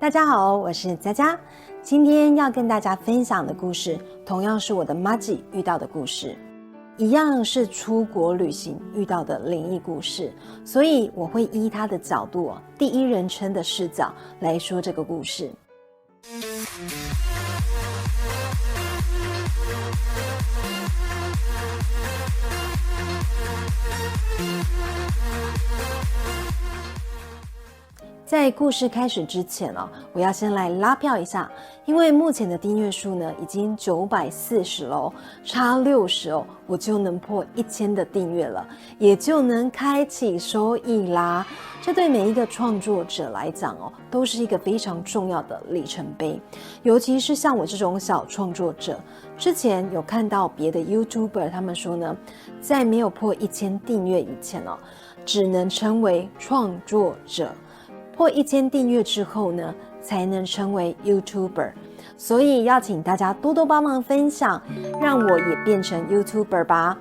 大家好，我是佳佳，今天要跟大家分享的故事，同样是我的麻吉遇到的故事，一样是出国旅行遇到的灵异故事，所以我会依他的角度，第一人称的视角来说这个故事。在故事开始之前我要先来拉票一下，因为目前的订阅数呢已经940了差60我就能破1000的订阅了，也就能开启收益啦。这对每一个创作者来讲都是一个非常重要的里程碑，尤其是像我这种小创作者。之前有看到别的 YouTuber 他们说呢，在没有破1000订阅以前只能称为创作者。破1000订阅之后呢，才能成为 YouTuber， 所以要请大家多多帮忙分享，让我也变成 YouTuber 吧。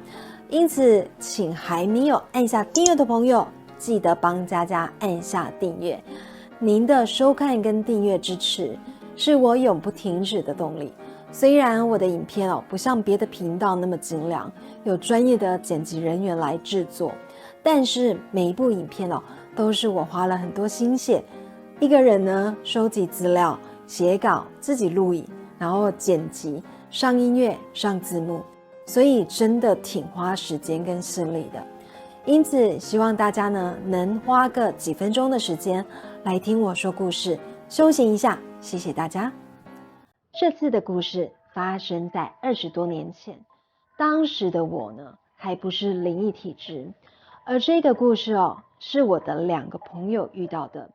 因此，请还没有按下订阅的朋友，记得帮佳佳按下订阅。您的收看跟订阅支持，是我永不停止的动力。虽然我的影片不像别的频道那么精良，有专业的剪辑人员来制作，但是每一部影片都是我花了很多心血，一个人呢收集资料、写稿、自己录影，然后剪辑、上音乐、上字幕，所以真的挺花时间跟心力的。因此希望大家呢能花个几分钟的时间来听我说故事，休息一下，谢谢大家。这次的故事发生在20多年前，当时的我呢还不是灵异体质，而这个故事是我的2个朋友遇到的，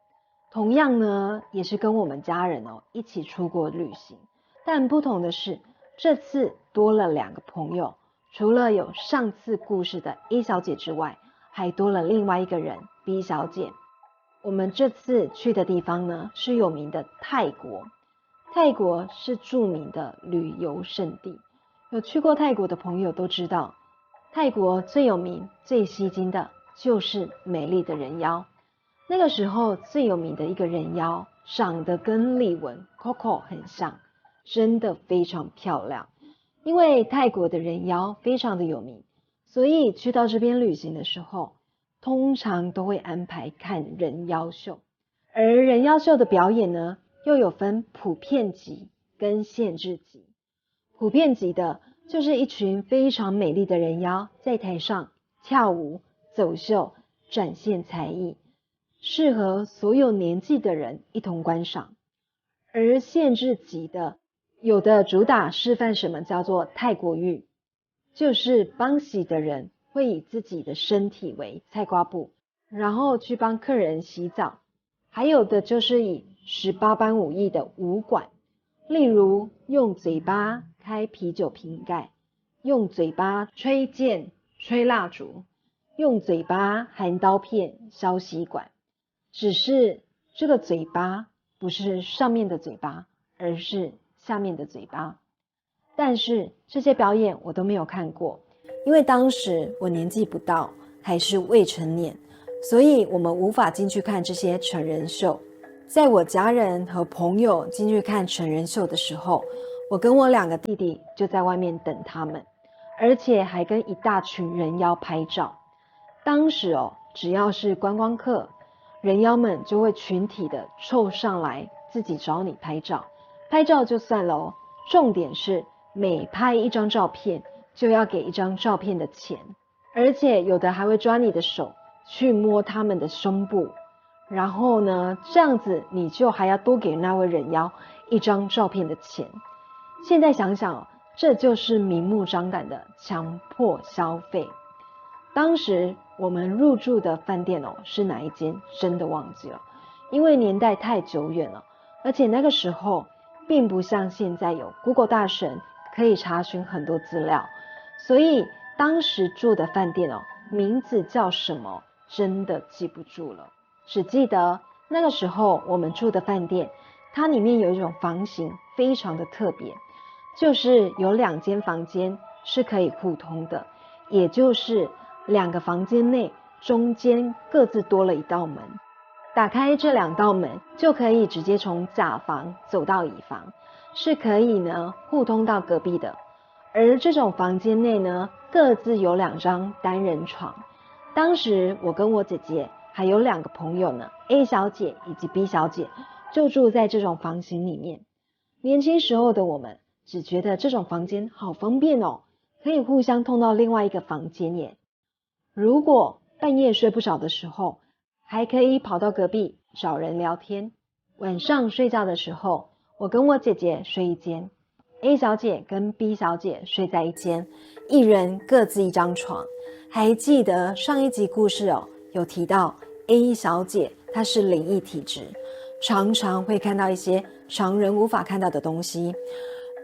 同样呢也是跟我们家人一起出国旅行，但不同的是这次多了2个朋友，除了有上次故事的 A 小姐之外，还多了另外一个人 B 小姐。我们这次去的地方呢是有名的泰国，泰国是著名的旅游胜地，有去过泰国的朋友都知道，泰国最有名最吸睛的就是美丽的人妖。那个时候最有名的一个人妖长得跟丽文 Coco 很像，真的非常漂亮。因为泰国的人妖非常的有名，所以去到这边旅行的时候，通常都会安排看人妖秀。而人妖秀的表演呢，又有分普遍级跟限制级。普遍级的就是一群非常美丽的人妖在台上跳舞、走秀，展现才艺，适合所有年纪的人一同观赏。而限制级的，有的主打示范什么叫做泰国浴，就是帮洗的人会以自己的身体为菜瓜布，然后去帮客人洗澡。还有的就是以18般武艺的武馆，例如用嘴巴开啤酒瓶盖，用嘴巴吹剑、吹蜡烛，用嘴巴含刀片、削吸管。只是这个嘴巴不是上面的嘴巴，而是下面的嘴巴。但是这些表演我都没有看过，因为当时我年纪不到，还是未成年，所以我们无法进去看这些成人秀。在我家人和朋友进去看成人秀的时候，我跟我2个弟弟就在外面等他们，而且还跟一大群人妖拍照。当时只要是观光客，人妖们就会群体的凑上来自己找你拍照。拍照就算了重点是每拍一张照片就要给一张照片的钱，而且有的还会抓你的手去摸他们的胸部，然后呢这样子你就还要多给那位人妖一张照片的钱。现在想想这就是明目张胆的强迫消费。当时我们入住的饭店是哪一间真的忘记了，因为年代太久远了，而且那个时候并不像现在有 Google 大神可以查询很多资料，所以当时住的饭店名字叫什么真的记不住了，只记得那个时候我们住的饭店，它里面有一种房型非常的特别，就是有2间房间是可以互通的，也就是2个房间内中间各自多了一道门。打开这2道门，就可以直接从甲房走到乙房，是可以呢互通到隔壁的。而这种房间内呢，各自有2张单人床。当时我跟我姐姐还有2个朋友呢 ，A 小姐以及 B 小姐，就住在这种房型里面。年轻时候的我们只觉得这种房间好方便哦，可以互相通到另外一个房间耶。如果半夜睡不着的时候，还可以跑到隔壁找人聊天。晚上睡觉的时候，我跟我姐姐睡一间， A 小姐跟 B 小姐睡在一间，一人各自一张床。还记得上一集故事哦，有提到 A 小姐她是灵异体质，常常会看到一些常人无法看到的东西。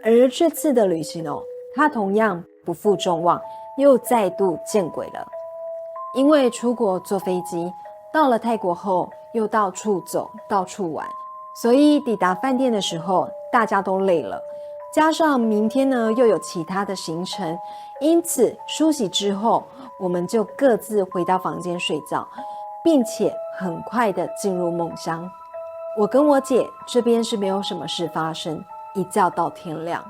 而这次的旅行哦，她同样不负众望，又再度见鬼了。因为出国坐飞机，到了泰国后又到处走到处玩，所以抵达饭店的时候大家都累了，加上明天呢又有其他的行程，因此梳洗之后我们就各自回到房间睡觉，并且很快的进入梦乡。我跟我姐这边是没有什么事发生，一觉到天亮。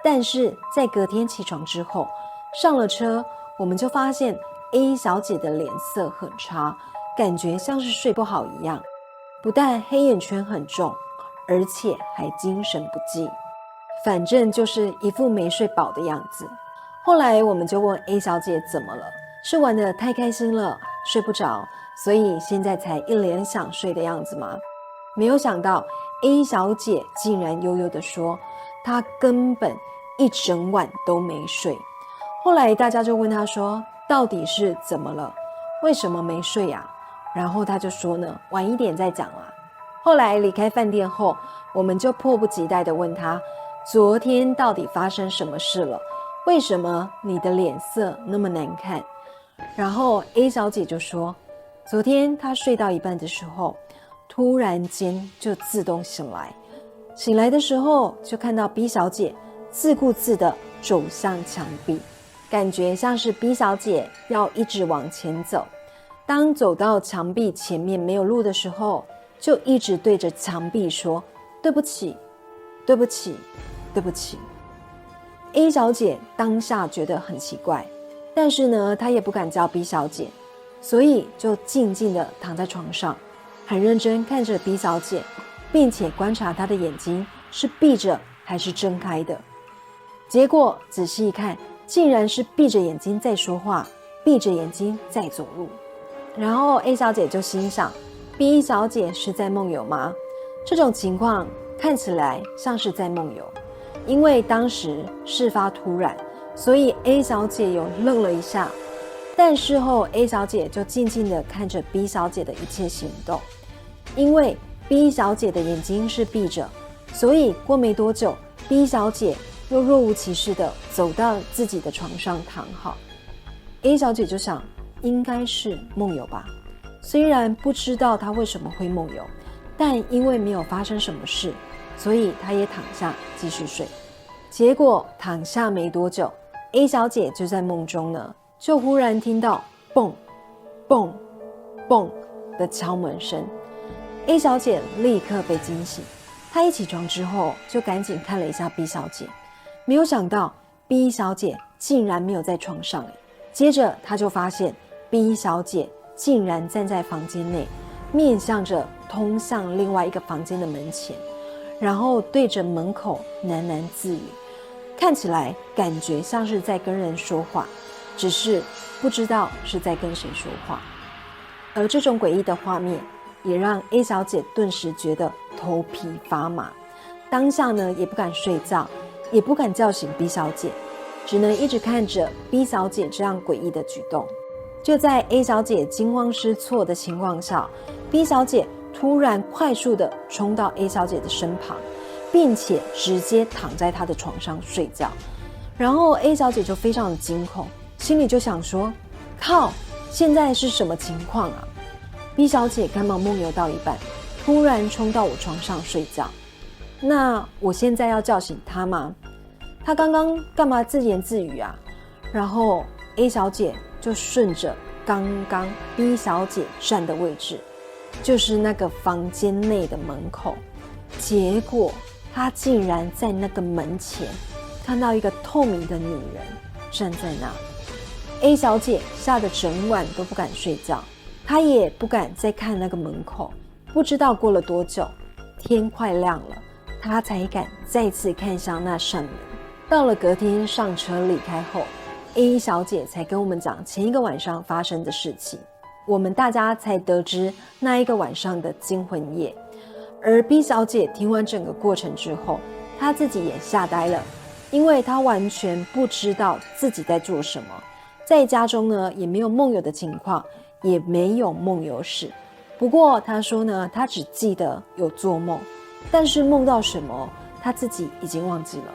但是在隔天起床之后，上了车，我们就发现 A 小姐的脸色很差，感觉像是睡不好一样，不但黑眼圈很重，而且还精神不济，反正就是一副没睡饱的样子。后来我们就问 A 小姐怎么了，是玩得太开心了，睡不着，所以现在才一脸想睡的样子吗？没有想到 A 小姐竟然悠悠地说，她根本一整晚都没睡。后来大家就问她说，到底是怎么了？为什么没睡啊？然后她就说呢，晚一点再讲啦。后来离开饭店后，我们就迫不及待地问她，昨天到底发生什么事了？为什么你的脸色那么难看？然后 A 小姐就说，昨天她睡到一半的时候，突然间就自动醒来，醒来的时候就看到 B 小姐自顾自地走向墙壁，感觉像是 B 小姐要一直往前走。当走到墙壁前面没有路的时候，就一直对着墙壁说，对不起，对不起，对不起。A 小姐当下觉得很奇怪，但是呢，她也不敢叫 B 小姐，所以就静静地躺在床上，很认真看着 B 小姐，并且观察她的眼睛是闭着还是睁开的。结果仔细一看，竟然是闭着眼睛在说话，闭着眼睛在走路。然后 A 小姐就心想， B 小姐是在梦游吗？这种情况看起来像是在梦游，因为当时事发突然，所以 A 小姐有愣了一下。但事后 A 小姐就静静地看着 B 小姐的一切行动，因为 B 小姐的眼睛是闭着，所以过没多久 B 小姐又若无其事地走到自己的床上躺好。 A 小姐就想，应该是梦游吧，虽然不知道她为什么会梦游，但因为没有发生什么事，所以她也躺下继续睡。结果躺下没多久， A 小姐就在梦中呢，就忽然听到蹦蹦蹦的敲门声。 A 小姐立刻被惊醒，她一起床之后就赶紧看了一下 B 小姐，没有想到 B 小姐竟然没有在床上。接着她就发现 B 小姐竟然站在房间内，面向着通向另外一个房间的门前，然后对着门口喃喃自语，看起来感觉像是在跟人说话，只是不知道是在跟谁说话。而这种诡异的画面也让 A 小姐顿时觉得头皮发麻，当下呢也不敢睡觉，也不敢叫醒 B 小姐，只能一直看着 B 小姐这样诡异的举动。就在 A 小姐惊慌失措的情况下， B 小姐突然快速地冲到 A 小姐的身旁，并且直接躺在她的床上睡觉。然后 A 小姐就非常的惊恐，心里就想说，靠，现在是什么情况啊？ B 小姐刚忙梦游到一半，突然冲到我床上睡觉，那我现在要叫醒她吗？她刚刚干嘛自言自语啊？然后 A 小姐就顺着刚刚 B 小姐站的位置，就是那个房间内的门口。结果他竟然在那个门前看到一个透明的女人站在那里。A 小姐吓得整晚都不敢睡觉，她也不敢再看那个门口。不知道过了多久，天快亮了，她才敢再次看向那扇门。到了隔天上车离开后， A 小姐才跟我们讲前一个晚上发生的事情，我们大家才得知那一个晚上的惊魂夜。而 B 小姐听完整个过程之后，她自己也吓呆了，因为她完全不知道自己在做什么，在家中呢也没有梦游的情况，也没有梦游史。不过她说呢，她只记得有做梦，但是梦到什么她自己已经忘记了。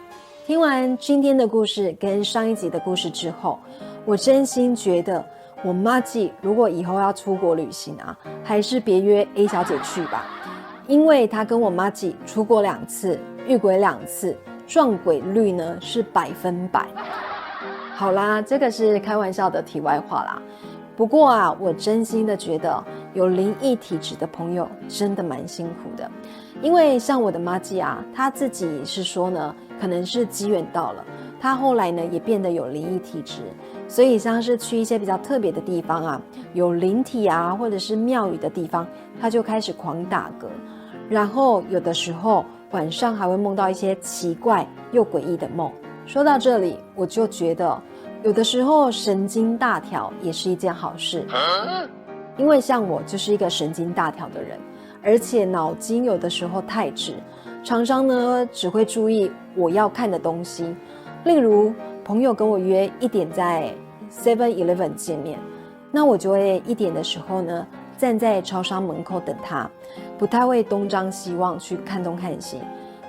听完今天的故事跟上一集的故事之后，我真心觉得我妈吉如果以后要出国旅行啊，还是别约 A 小姐去吧，因为她跟我妈吉出国2次，遇鬼2次，撞鬼率呢是100%。好啦，这个是开玩笑的题外话啦。不过啊，我真心的觉得有灵异体质的朋友真的蛮辛苦的，因为像我的妈吉啊，她自己是说呢，可能是机缘到了，她后来呢也变得有灵异体质，所以像是去一些比较特别的地方啊，有灵体啊或者是庙宇的地方，她就开始狂打嗝，然后有的时候晚上还会梦到一些奇怪又诡异的梦。说到这里，我就觉得有的时候神经大条也是一件好事，因为像我就是一个神经大条的人，而且脑筋有的时候太直，常常呢只会注意我要看的东西。例如朋友跟我约1点在 7-Eleven 见面，那我就会1点的时候呢站在超商门口等他，不太会东张西望去看东看西。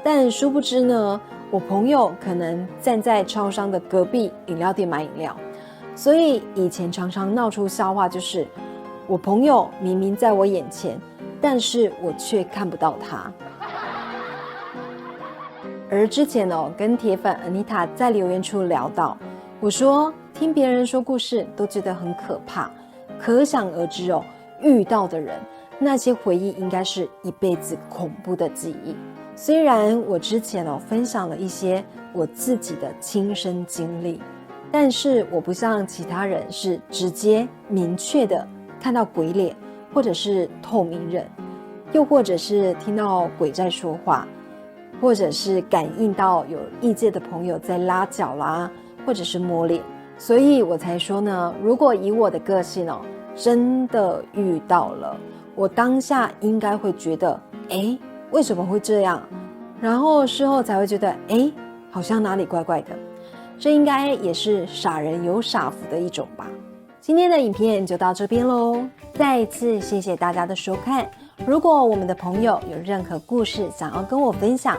但殊不知呢，我朋友可能站在超商的隔壁饮料店买饮料，所以以前常常闹出笑话，就是我朋友明明在我眼前，但是我却看不到他。而之前跟铁粉 Anita 在留言处聊到，我说听别人说故事都觉得很可怕，可想而知遇到的人那些回忆应该是一辈子恐怖的记忆。虽然我之前分享了一些我自己的亲身经历，但是我不像其他人是直接明确的看到鬼脸，或者是透明人，又或者是听到鬼在说话，或者是感应到有异界的朋友在拉脚啦，或者是摸脸。所以我才说呢，如果以我的个性真的遇到了，我当下应该会觉得为什么会这样，然后事后才会觉得好像哪里怪怪的。这应该也是傻人有傻福的一种吧。今天的影片就到这边咯，再一次谢谢大家的收看。如果我们的朋友有任何故事想要跟我分享，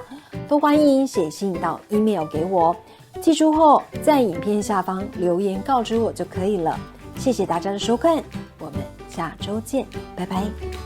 都欢迎写信到 email 给我，寄出后在影片下方留言告知我就可以了。谢谢大家的收看，我们下周见，拜拜。